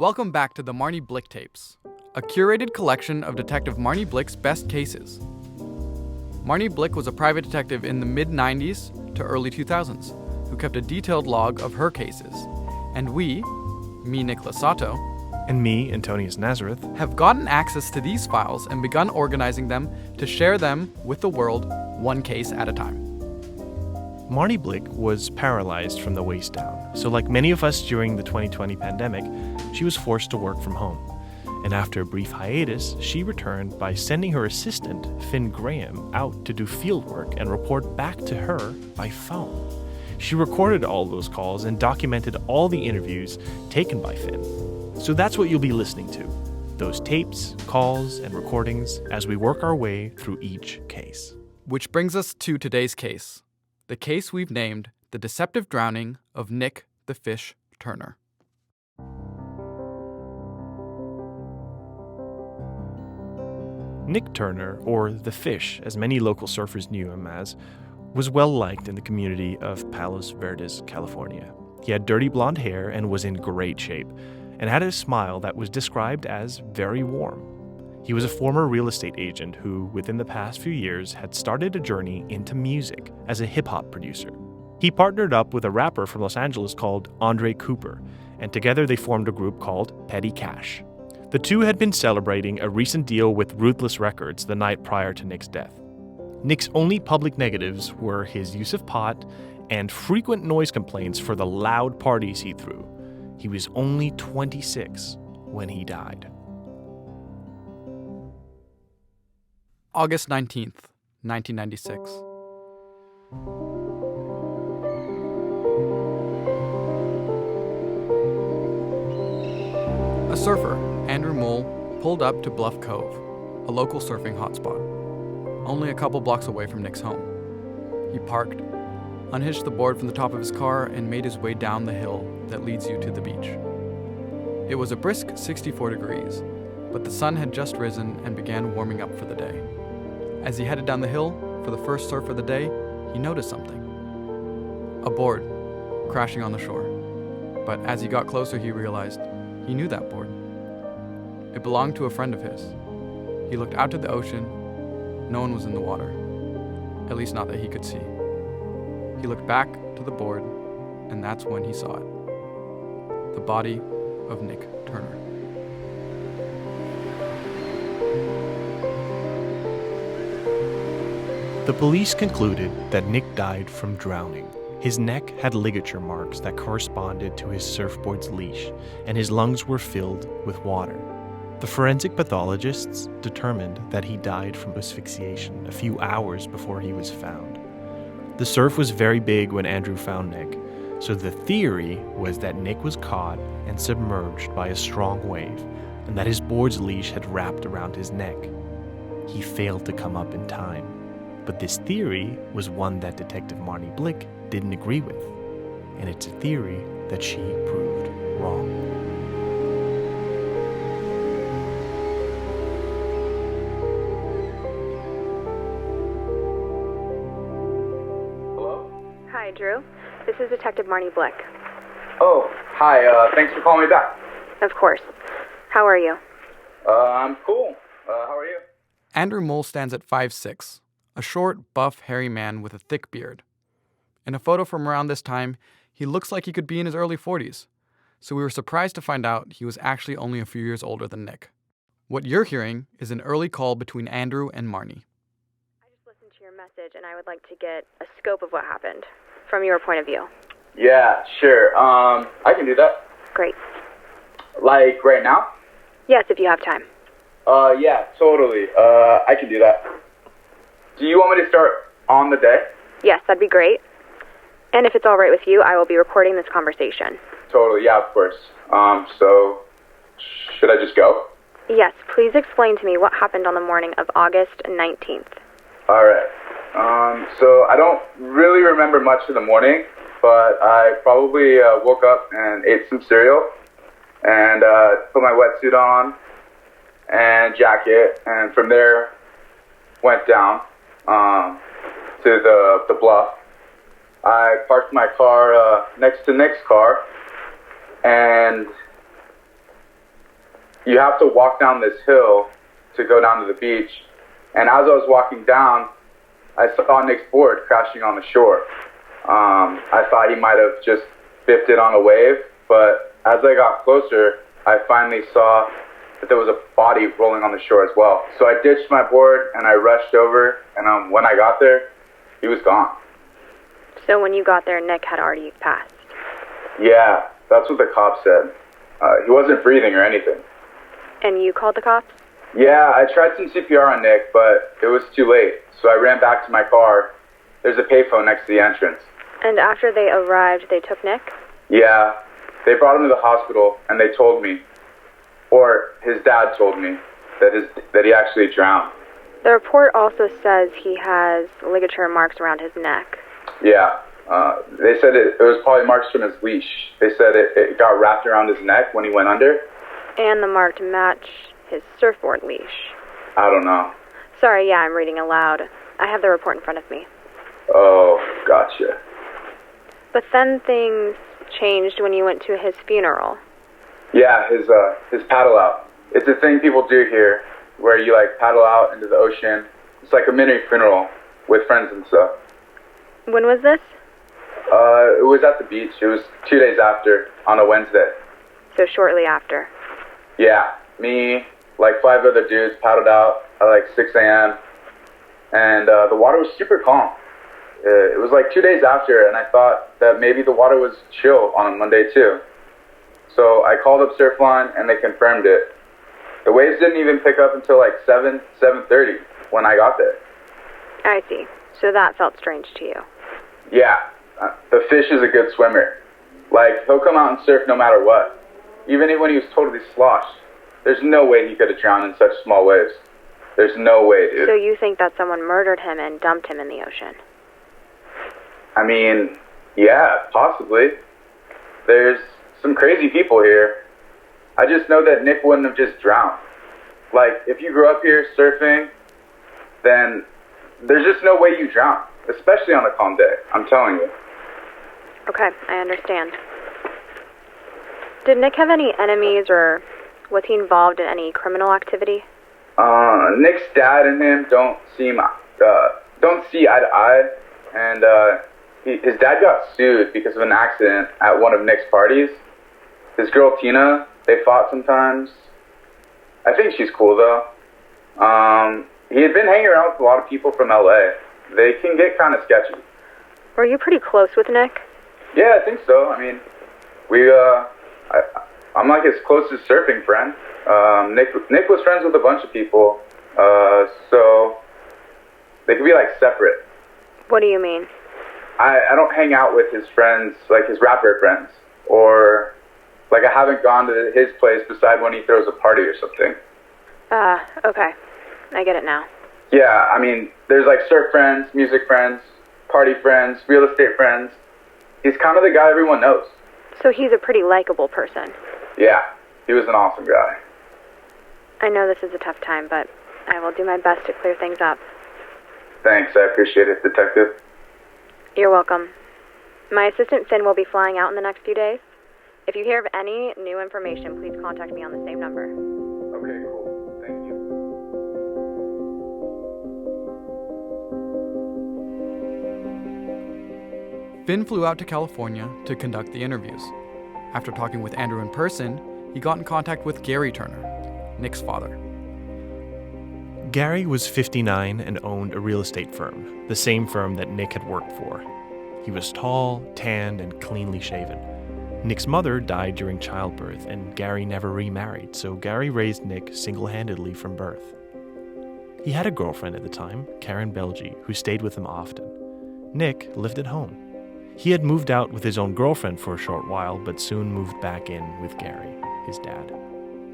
Welcome back to the Marnie Blick Tapes, a curated collection of Detective Marnie Blick's best cases. Marnie Blick was a private detective in the mid-90s to early 2000s who kept a detailed log of her cases. And we, me Nicolas Sato, and me, Antonius Nazareth, have gotten access to these files and begun organizing them to share them with the world one case at a time. Marnie Blick was paralyzed from the waist down, so like many of us during the 2020 pandemic, she was forced to work from home. And after a brief hiatus, she returned by sending her assistant, Finn Graham, out to do field work and report back to her by phone. She recorded all those calls and documented all the interviews taken by Finn. So that's what you'll be listening to, those tapes, calls, and recordings as we work our way through each case. Which brings us to today's case, the case we've named The Deceptive Drowning of Nick the Fish Turner. Nick Turner, or the Fish, as many local surfers knew him as, was well-liked in the community of Palos Verdes, California. He had dirty blonde hair and was in great shape, and had a smile that was described as very warm. He was a former real estate agent who, within the past few years, had started a journey into music as a hip-hop producer. He partnered up with a rapper from Los Angeles called Andre Cooper, and together they formed a group called Petty Cash. The two had been celebrating a recent deal with Ruthless Records the night prior to Nick's death. Nick's only public negatives were his use of pot and frequent noise complaints for the loud parties he threw. He was only 26 when he died. August 19th, 1996. A surfer, Andrew Mole, pulled up to Bluff Cove, a local surfing hotspot, only a couple blocks away from Nick's home. He parked, unhitched the board from the top of his car, and made his way down the hill that leads you to the beach. It was a brisk 64 degrees, but the sun had just risen and began warming up for the day. As he headed down the hill for the first surf of the day, he noticed something. A board crashing on the shore. But as he got closer, he realized he knew that board. It belonged to a friend of his. He looked out to the ocean. No one was in the water, at least not that he could see. He looked back to the board, and that's when he saw it. The body of Nick Turner. The police concluded that Nick died from drowning. His neck had ligature marks that corresponded to his surfboard's leash, and his lungs were filled with water. The forensic pathologists determined that he died from asphyxiation a few hours before he was found. The surf was very big when Andrew found Nick, so the theory was that Nick was caught and submerged by a strong wave, and that his board's leash had wrapped around his neck. He failed to come up in time. But this theory was one that Detective Marnie Blick didn't agree with, and it's a theory that she proved wrong. Hello? Hi, Drew. This is Detective Marnie Blick. Oh, hi. Thanks for calling me back. Of course. How are you? I'm cool. How are you? Andrew Mole stands at 5'6", a short, buff, hairy man with a thick beard. In a photo from around this time, he looks like he could be in his early 40s, so we were surprised to find out he was actually only a few years older than Nick. What you're hearing is an early call between Andrew and Marnie. I just listened to your message, and I would like to get a scope of what happened, from your point of view. Yeah, sure. I can do that. Great. Like, right now? Yes, if you have time. Yeah, totally. I can do that. Do you want me to start on the day? Yes, that'd be great. And if it's all right with you, I will be recording this conversation. Totally, yeah, of course. So, should I just go? Yes, please explain to me what happened on the morning of August 19th. Alright. So I don't really remember much of the morning, but I probably woke up and ate some cereal and put my wetsuit on and jacket, and from there went down to the bluff. I parked my car next to Nick's car, and you have to walk down this hill to go down to the beach. And as I was walking down, I saw Nick's board crashing on the shore. I thought he might have just biffed it on a wave, but as I got closer, I finally saw that there was a body rolling on the shore as well. So I ditched my board and I rushed over, and when I got there, he was gone. So when you got there, Nick had already passed? Yeah, that's what the cops said. He wasn't breathing or anything. And you called the cops? Yeah, I tried some CPR on Nick, but it was too late. So I ran back to my car. There's a payphone next to the entrance. And after they arrived, they took Nick? Yeah, they brought him to the hospital, and they told me, or his dad told me, that he actually drowned. The report also says he has ligature marks around his neck. Yeah, they said it was probably marks from his leash. They said it got wrapped around his neck when he went under. And the mark match his surfboard leash. I don't know. Sorry, yeah, I'm reading aloud. I have the report in front of me. Oh, gotcha. But then things changed when you went to his funeral. Yeah, his paddle out. It's a thing people do here, where you like paddle out into the ocean. It's like a mini funeral with friends and stuff. When was this? It was at the beach. It was 2 days after, on a Wednesday. So shortly after. Yeah, me, like 5 other dudes paddled out at like 6 a.m. And the water was super calm. It was like 2 days after, and I thought that maybe the water was chill on a Monday too. So I called up Surfline, and they confirmed it. The waves didn't even pick up until like 7:30 when I got there. I see. So that felt strange to you. Yeah, the fish is a good swimmer. Like, he'll come out and surf no matter what. Even when he was totally sloshed. There's no way he could have drowned in such small waves. There's no way, dude. So you think that someone murdered him and dumped him in the ocean? I mean, yeah, possibly. There's some crazy people here. I just know that Nick wouldn't have just drowned. Like, if you grew up here surfing, then there's just no way you drown, especially on a calm day, I'm telling you. Okay, I understand. Did Nick have any enemies, or was he involved in any criminal activity? Nick's dad and him don't see eye to eye, and his dad got sued because of an accident at one of Nick's parties. His girl Tina, they fought sometimes. I think she's cool though. He had been hanging around with a lot of people from LA. They can get kind of sketchy. Were you pretty close with Nick? Yeah, I think so. I mean, I'm like his closest surfing friend. Nick was friends with a bunch of people, so they could be like separate. What do you mean? I don't hang out with his friends, like his rapper friends, or like I haven't gone to his place beside when he throws a party or something. Okay. I get it now. Yeah, I mean, there's like surf friends, music friends, party friends, real estate friends. He's kind of the guy everyone knows. So he's a pretty likable person. Yeah, he was an awesome guy. I know this is a tough time, but I will do my best to clear things up. Thanks, I appreciate it, Detective. You're welcome. My assistant Finn will be flying out in the next few days. If you hear of any new information, please contact me on the same number. Okay, cool. Thank you. Finn flew out to California to conduct the interviews. After talking with Andrew in person, he got in contact with Gary Turner, Nick's father. Gary was 59 and owned a real estate firm, the same firm that Nick had worked for. He was tall, tanned, and cleanly shaven. Nick's mother died during childbirth, and Gary never remarried, so Gary raised Nick single-handedly from birth. He had a girlfriend at the time, Karen Belgi, who stayed with him often. Nick lived at home. He had moved out with his own girlfriend for a short while, but soon moved back in with Gary, his dad.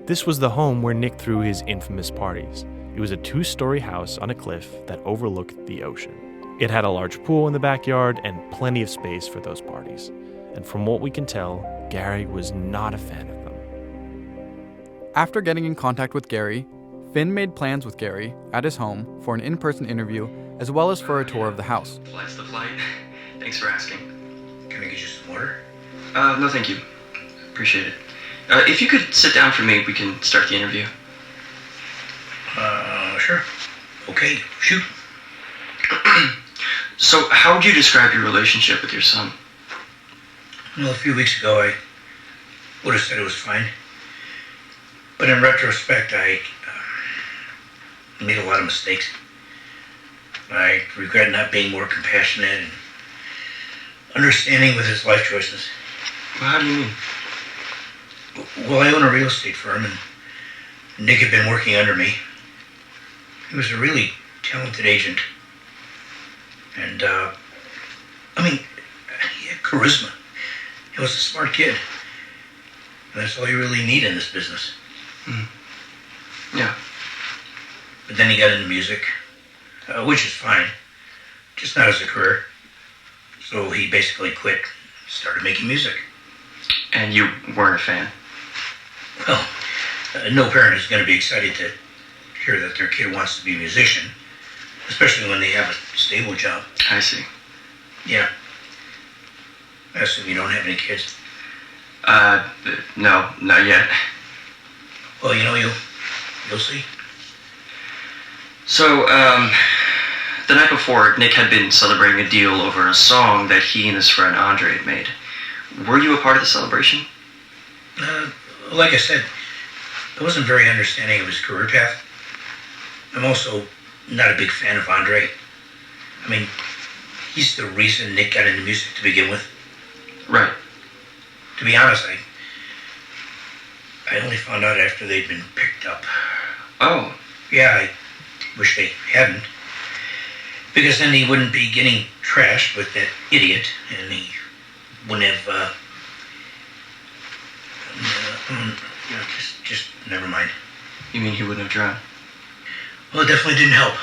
This was the home where Nick threw his infamous parties. It was a 2-story house on a cliff that overlooked the ocean. It had a large pool in the backyard and plenty of space for those parties. And from what we can tell, Gary was not a fan of them. After getting in contact with Gary, Finn made plans with Gary at his home for an in-person interview as well as for a tour of the house. Flight's the flight. Thanks for asking. Can I get you some water? No thank you. Appreciate it. If you could sit down for me, we can start the interview. Sure. Okay, shoot. So, how would you describe your relationship with your son? Well, a few weeks ago, I would have said it was fine. But in retrospect, I made a lot of mistakes. I regret not being more compassionate and understanding with his life choices. Well, how do you mean? Well, I own a real estate firm, and Nick had been working under me. He was a really talented agent. And, he had charisma. He was a smart kid. And that's all you really need in this business. Yeah. But then he got into music, which is fine, just not as a career. So he basically quit, started making music. And you weren't a fan? Well, no parent is going to be excited to hear that their kid wants to be a musician, especially when they have a stable job. I see. Yeah. I assume you don't have any kids. No, not yet. Well, you'll see. So, the night before, Nick had been celebrating a deal over a song that he and his friend Andre had made. Were you a part of the celebration? Like I said, I wasn't very understanding of his career path. I'm also not a big fan of Andre. I mean, he's the reason Nick got into music to begin with. Right. To be honest, I only found out after they'd been picked up. Oh. Yeah, I wish they hadn't. Because then he wouldn't be getting trashed with that idiot, and he wouldn't have, just never mind. You mean he wouldn't have drowned? Well, it definitely didn't help.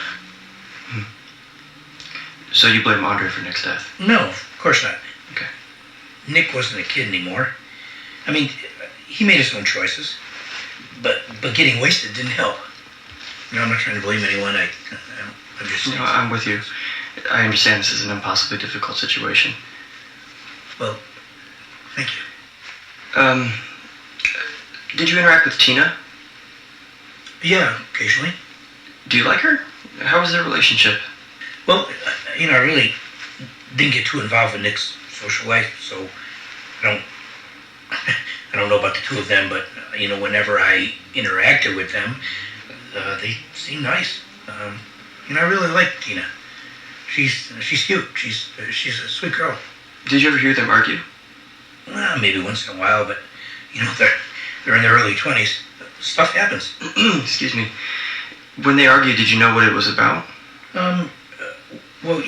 So you blame Andre for Nick's death? No, of course not. Okay. Nick wasn't a kid anymore. I mean, he made his own choices, but getting wasted didn't help. I'm not trying to blame anyone. I'm just... No, I'm with you. I understand this is an impossibly difficult situation. Well, thank you. Did you interact with Tina? Yeah, occasionally. Do you like her? How was their relationship? Well, I really didn't get too involved in Nick's social life, so I don't know about the two of them, but, whenever I interacted with them, they seemed nice. I really like Tina. She's cute. She's a sweet girl. Did you ever hear them argue? Well, maybe once in a while, but, they're in their early 20s. Stuff happens. Excuse me. When they argued, did you know what it was about? Well,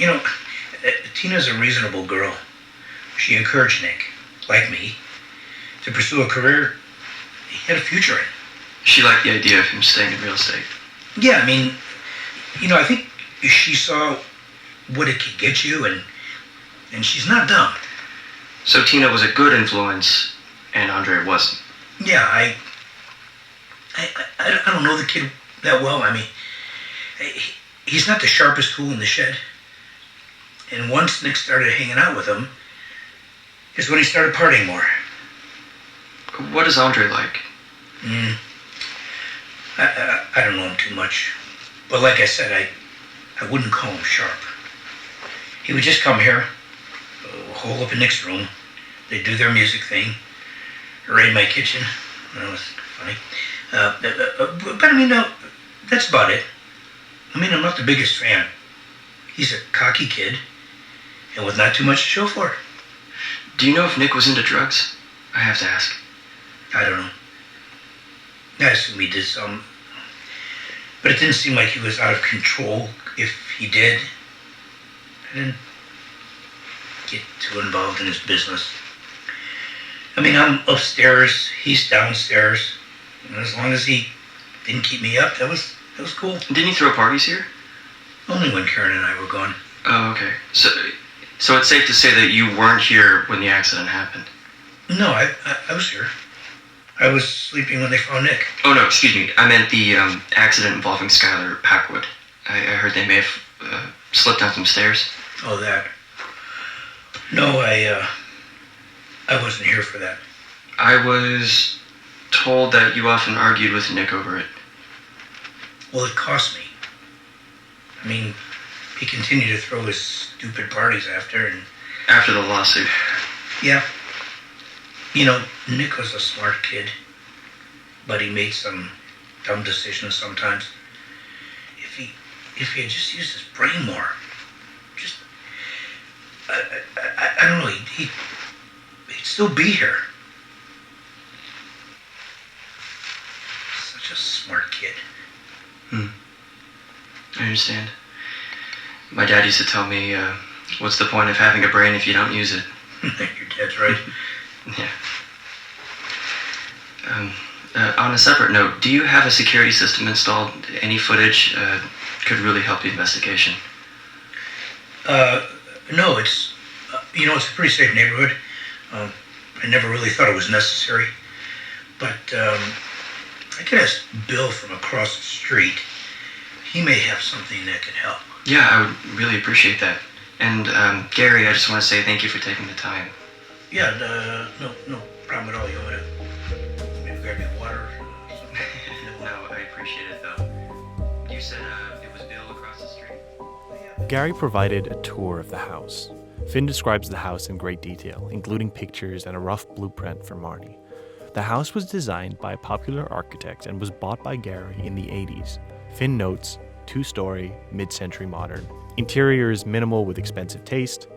Tina's a reasonable girl. She encouraged Nick, like me, to pursue a career he had a future in. She liked the idea of him staying in real estate. Yeah, I think she saw what it could get you, and she's not dumb. So Tina was a good influence, and Andre wasn't. Yeah, I don't know the kid that well. He's not the sharpest tool in the shed. And once Nick started hanging out with him, is when he started partying more. What is Andre like? I don't know him too much. But like I said, I wouldn't call him sharp. He would just come here, hole up in Nick's room. They'd do their music thing, raid my kitchen. That was funny. But that's about it. I'm not the biggest fan. He's a cocky kid, and with not too much to show for it. Do you know if Nick was into drugs? I have to ask. I don't know. I assume he did some. But it didn't seem like he was out of control. If he did, I didn't get too involved in his business. I'm upstairs, he's downstairs. And as long as he didn't keep me up, that was cool. Didn't he throw parties here? Only when Karen and I were gone. Oh, okay. So it's safe to say that you weren't here when the accident happened? No, I was here. I was sleeping when they found Nick. Oh, no, excuse me. I meant the accident involving Skylar Packwood. I heard they may have slipped down some stairs. Oh, that. No, I wasn't here for that. I was told that you often argued with Nick over it. Well, it cost me. I mean, he continued to throw his stupid parties after the lawsuit. Yeah. You know, Nick was a smart kid, but he made some dumb decisions sometimes. If he had just used his brain more, I don't know, he'd still be here. Such a smart kid. I understand. My dad used to tell me, what's the point of having a brain if you don't use it? Your dad's right. Yeah. On a separate note, do you have a security system installed? Any footage could really help the investigation. No, it's a pretty safe neighborhood. I never really thought it was necessary. But I could ask Bill from across the street. He may have something that could help. Yeah, I would really appreciate that. And Gary, I just want to say thank you for taking the time. Yeah, no problem at all. You want me to grab you water? No, I appreciate it though. You said it was Bill across the street? Gary provided a tour of the house. Finn describes the house in great detail, including pictures and a rough blueprint for Marnie. The house was designed by a popular architect and was bought by Gary in the 80s. Finn notes, 2-story, mid-century modern. Interior is minimal with expensive taste.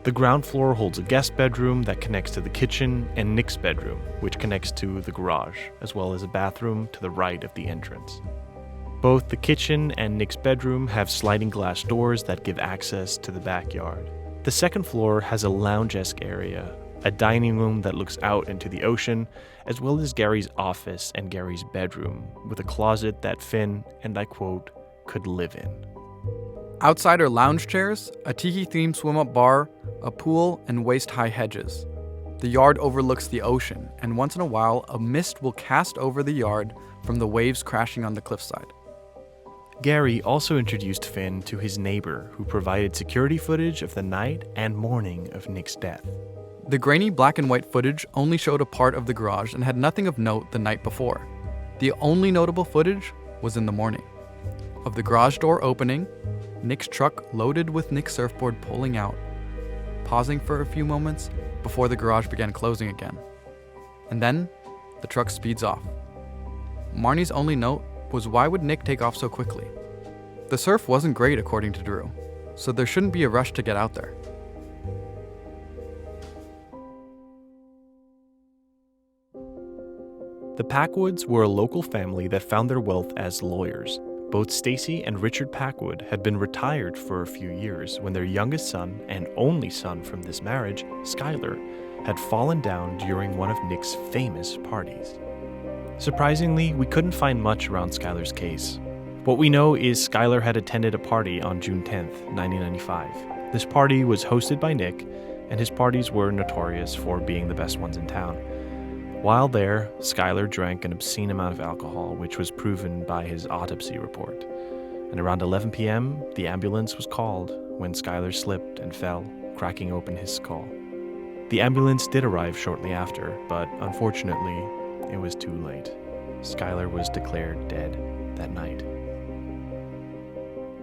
The ground floor holds a guest bedroom that connects to the kitchen and Nick's bedroom, which connects to the garage, as well as a bathroom to the right of the entrance. Both the kitchen and Nick's bedroom have sliding glass doors that give access to the backyard. The second floor has a lounge-esque area, a dining room that looks out into the ocean, as well as Gary's office and Gary's bedroom, with a closet that Finn, and I quote, could live in. Outside are lounge chairs, a tiki-themed swim-up bar, a pool, and waist-high hedges. The yard overlooks the ocean, and once in a while, a mist will cast over the yard from the waves crashing on the cliffside. Gary also introduced Finn to his neighbor, who provided security footage of the night and morning of Nick's death. The grainy black and white footage only showed a part of the garage and had nothing of note the night before. The only notable footage was in the morning. Of the garage door opening, Nick's truck loaded with Nick's surfboard pulling out, pausing for a few moments before the garage began closing again. And then, the truck speeds off. Marnie's only note was, why would Nick take off so quickly? The surf wasn't great according to Drew, so there shouldn't be a rush to get out there. The Packwoods were a local family that found their wealth as lawyers. Both Stacy and Richard Packwood had been retired for a few years when their youngest son and only son from this marriage, Skylar, had fallen down during one of Nick's famous parties. Surprisingly, we couldn't find much around Skylar's case. What we know is Skylar had attended a party on June 10th, 1995. This party was hosted by Nick, and his parties were notorious for being the best ones in town. While there, Skylar drank an obscene amount of alcohol, which was proven by his autopsy report. And around 11 p.m., the ambulance was called when Skylar slipped and fell, cracking open his skull. The ambulance did arrive shortly after, but unfortunately, it was too late. Skylar was declared dead that night.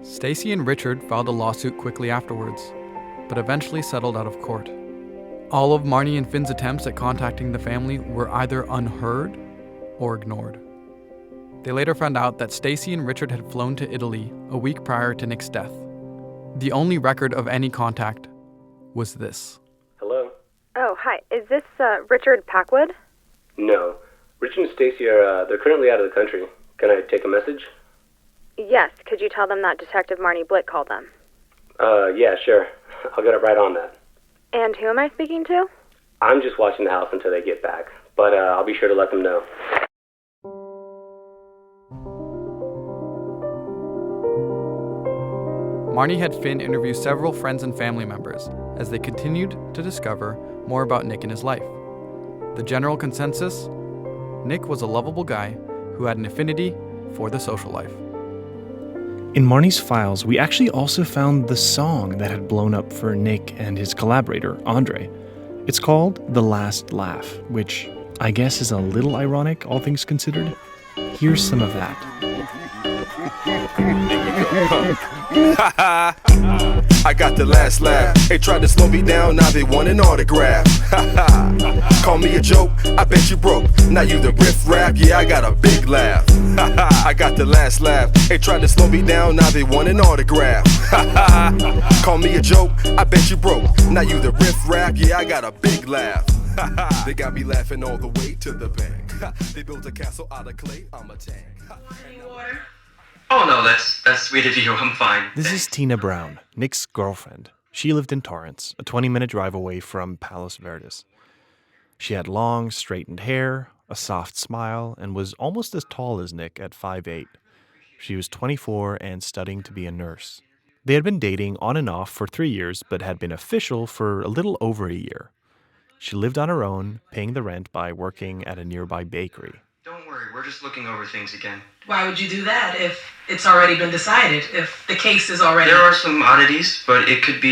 Stacy and Richard filed a lawsuit quickly afterwards, but eventually settled out of court. All of Marnie and Finn's attempts at contacting the family were either unheard or ignored. They later found out that Stacy and Richard had flown to Italy a week prior to Nick's death. The only record of any contact was this. Hello? Oh, hi. Is this Richard Packwood? No. Richard and Stacy they're currently out of the country. Can I take a message? Yes. Could you tell them that Detective Marnie Blick called them? Yeah, sure. I'll get right on that. And who am I speaking to? I'm just watching the house until they get back, but I'll be sure to let them know. Marnie had Finn interview several friends and family members as they continued to discover more about Nick and his life. The general consensus? Nick was a lovable guy who had an affinity for the social life. In Marnie's files, we actually also found the song that had blown up for Nick and his collaborator, Andre. It's called The Last Laugh, which I guess is a little ironic, all things considered. Here's some of that. I got the last laugh. They tried to slow me down, now they want an autograph. Call me a joke, I bet you broke. Now you the riff-raff, yeah, I got a big laugh. I got the last laugh. They tried to slow me down, now they want an autograph. Call me a joke, I bet you broke. Now you the riff-raff, yeah, I got a big laugh. They got me laughing all the way to the bank. They built a castle out of clay, I'm a tank. Any water? Oh no, that's sweet of you. I'm fine. This is Tina Brown, Nick's girlfriend. She lived in Torrance, a 20-minute drive away from Palos Verdes. She had long, straightened hair, a soft smile, and was almost as tall as Nick at 5'8". She was 24 and studying to be a nurse. They had been dating on and off for 3 years, but had been official for a little over a year. She lived on her own, paying the rent by working at a nearby bakery. Don't worry, we're just looking over things again. Why would you do that if it's already been decided, if the case is already... There are some oddities, but it could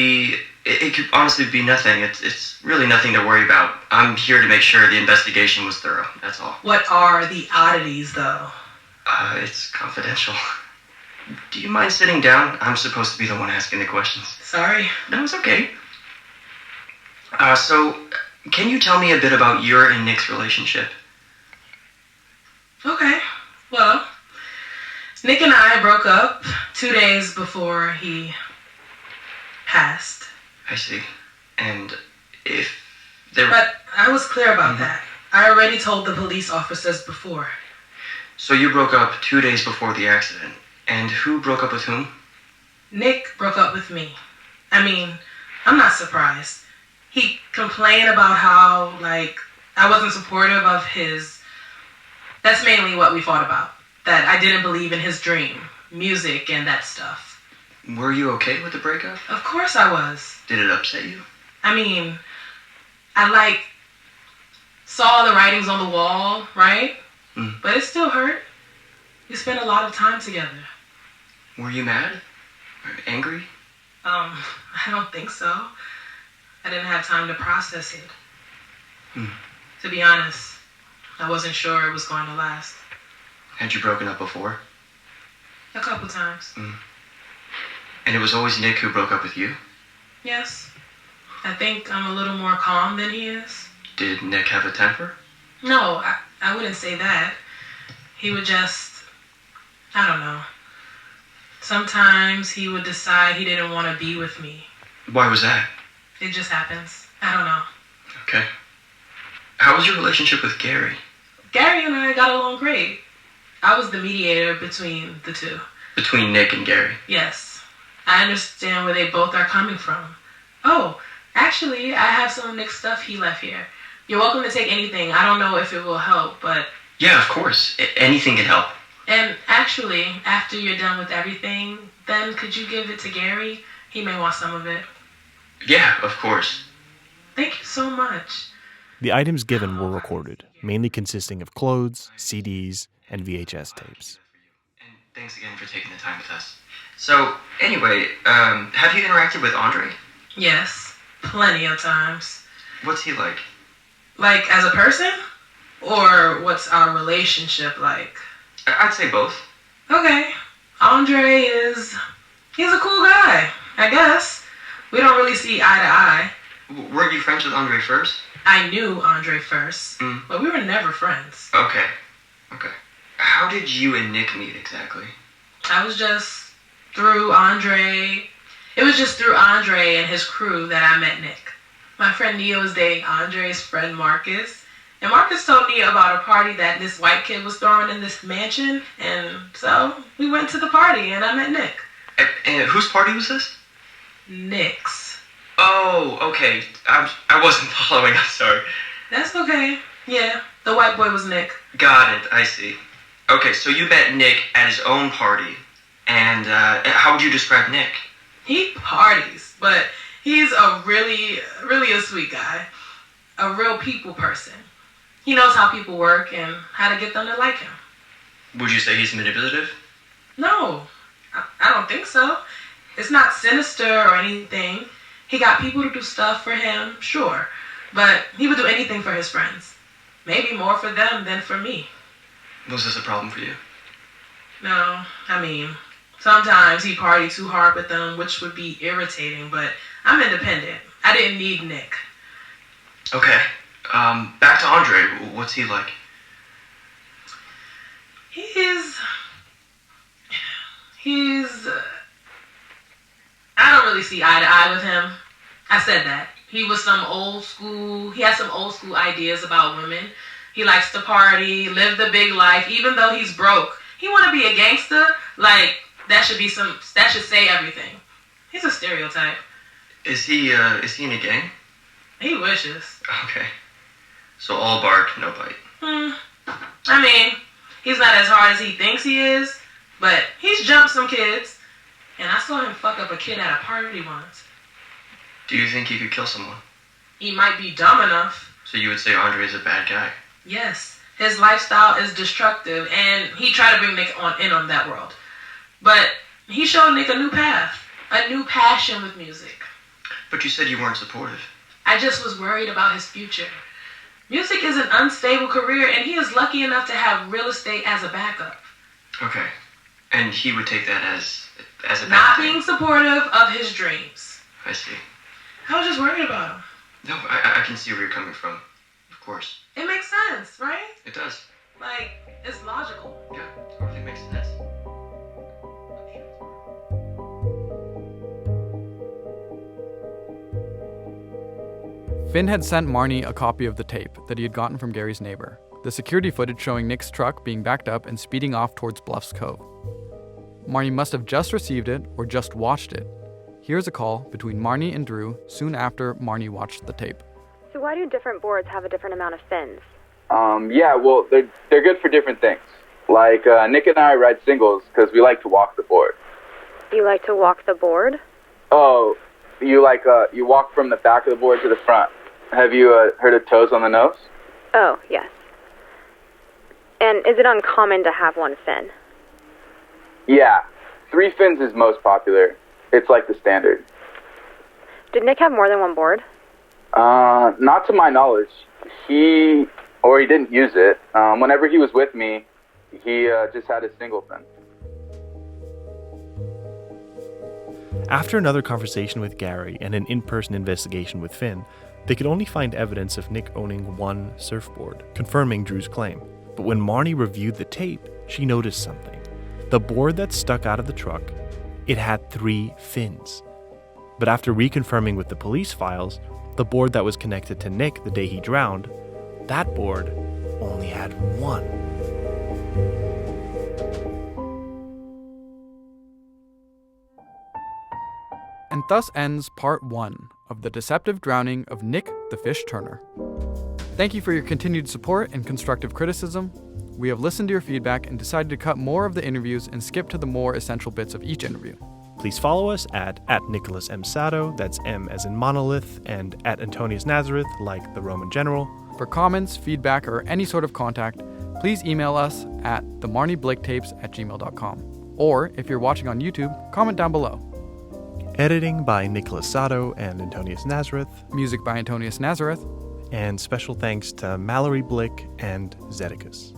honestly be nothing. It's really nothing to worry about. I'm here to make sure the investigation was thorough, that's all. What are the oddities, though? It's confidential. Do you mind sitting down? I'm supposed to be the one asking the questions. Sorry. No, it's okay. So, can you tell me a bit about your and Nick's relationship? Okay. Well, Nick and I broke up 2 days before he passed. I see. And if But I was clear about that. I already told the police officers before. So you broke up 2 days before the accident. And who broke up with whom? Nick broke up with me. I mean, I'm not surprised. He complained about how, I wasn't supportive of his... That's mainly what we fought about. That I didn't believe in his dream, music, and that stuff. Were you okay with the breakup? Of course I was. Did it upset you? I mean, I, saw the writings on the wall, right? But it still hurt. We spent a lot of time together. Were you mad? Or angry? I don't think so. I didn't have time to process it. To be honest, I wasn't sure it was going to last. Had you broken up before? A couple times. And it was always Nick who broke up with you? Yes. I think I'm a little more calm than he is. Did Nick have a temper? No, I wouldn't say that. He would just... I don't know. Sometimes he would decide he didn't want to be with me. Why was that? It just happens. I don't know. Okay. How was your relationship with Gary? Gary and I got along great. I was the mediator between the two. Between Nick and Gary? Yes. I understand where they both are coming from. Oh, actually, I have some of Nick's stuff he left here. You're welcome to take anything. I don't know if it will help, but... Yeah, of course. Anything can help. And actually, after you're done with everything, then could you give it to Gary? He may want some of it. Yeah, of course. Thank you so much. The items given were recorded, mainly consisting of clothes, CDs, and VHS tapes. And thanks again for taking the time with us. So, anyway, have you interacted with Andre? Yes, plenty of times. What's he like? Like, as a person? Or what's our relationship like? I'd say both. Okay. Andre he's a cool guy, I guess. We don't really see eye to eye. Weren't you friends with Andre first? I knew Andre first, but we were never friends. Okay. How did you and Nick meet exactly? I was just through Andre. It was just through Andre and his crew that I met Nick. My friend Nia was dating Andre's friend Marcus. And Marcus told Nia about a party that this white kid was throwing in this mansion. And so we went to the party and I met Nick. And whose party was this? Nick's. Oh, okay. I wasn't following. I'm sorry. That's okay. Yeah, the white boy was Nick. Got it. I see. Okay, so you met Nick at his own party. And how would you describe Nick? He parties, but he's a really a sweet guy. A real people person. He knows how people work and how to get them to like him. Would you say he's manipulative? No, I don't think so. It's not sinister or anything. He got people to do stuff for him, sure. But he would do anything for his friends. Maybe more for them than for me. Was this a problem for you? No, I mean, sometimes he partied too hard with them, which would be irritating, but I'm independent. I didn't need Nick. Okay. Back to Andre. What's he like? I don't really see eye to eye with him. I said that. He has some old school ideas about women. He likes to party, live the big life, even though he's broke. He want to be a gangster, like, that should say everything. He's a stereotype. Is he in a gang? He wishes. Okay. So all bark, no bite. I mean, he's not as hard as he thinks he is, but he's jumped some kids. And I saw him fuck up a kid at a party once. Do you think he could kill someone? He might be dumb enough. So you would say Andre is a bad guy? Yes. His lifestyle is destructive, and he tried to bring Nick in on that world. But he showed Nick a new path, a new passion with music. But you said you weren't supportive. I just was worried about his future. Music is an unstable career, and he is lucky enough to have real estate as a backup. Okay. And he would take that as a bad Not thing. being supportive of his dreams. I see. I was just worried about him. No, I can see where you're coming from. Of course. It makes sense, right? It does. Like, it's logical. Yeah, totally makes sense. Finn had sent Marnie a copy of the tape that he had gotten from Gary's neighbor, the security footage showing Nick's truck being backed up and speeding off towards Bluffs Cove. Marnie must have just received it or just watched it. Here's a call between Marnie and Drew soon after Marnie watched the tape. So why do different boards have a different amount of fins? Yeah, well, they're good for different things. Like, Nick and I ride singles because we like to walk the board. You like to walk the board? Oh, you walk from the back of the board to the front. Have you heard of toes on the nose? Oh, yes. And is it uncommon to have one fin? Yeah, 3 fins is most popular. It's like the standard. Did Nick have more than one board? Not to my knowledge. He didn't use it. Whenever he was with me, he just had a single fin. After another conversation with Gary and an in-person investigation with Finn, they could only find evidence of Nick owning one surfboard, confirming Drew's claim. But when Marnie reviewed the tape, she noticed something. The board that stuck out of the truck, it had 3 fins. But after reconfirming with the police files, the board that was connected to Nick the day he drowned, that board only had 1. And thus ends part 1 of the deceptive drowning of Nick the Fish Turner. Thank you for your continued support and constructive criticism. We have listened to your feedback and decided to cut more of the interviews and skip to the more essential bits of each interview. Please follow us at Nicolas M. Sato, that's M as in monolith, and at Antonius Nazareth, like the Roman general. For comments, feedback, or any sort of contact, please email us at themarniebliktapes@gmail.com. Or, if you're watching on YouTube, comment down below. Editing by Nicolas Sato and Antonius Nazareth. Music by Antonius Nazareth. And special thanks to Marnie Blick and Zedekus.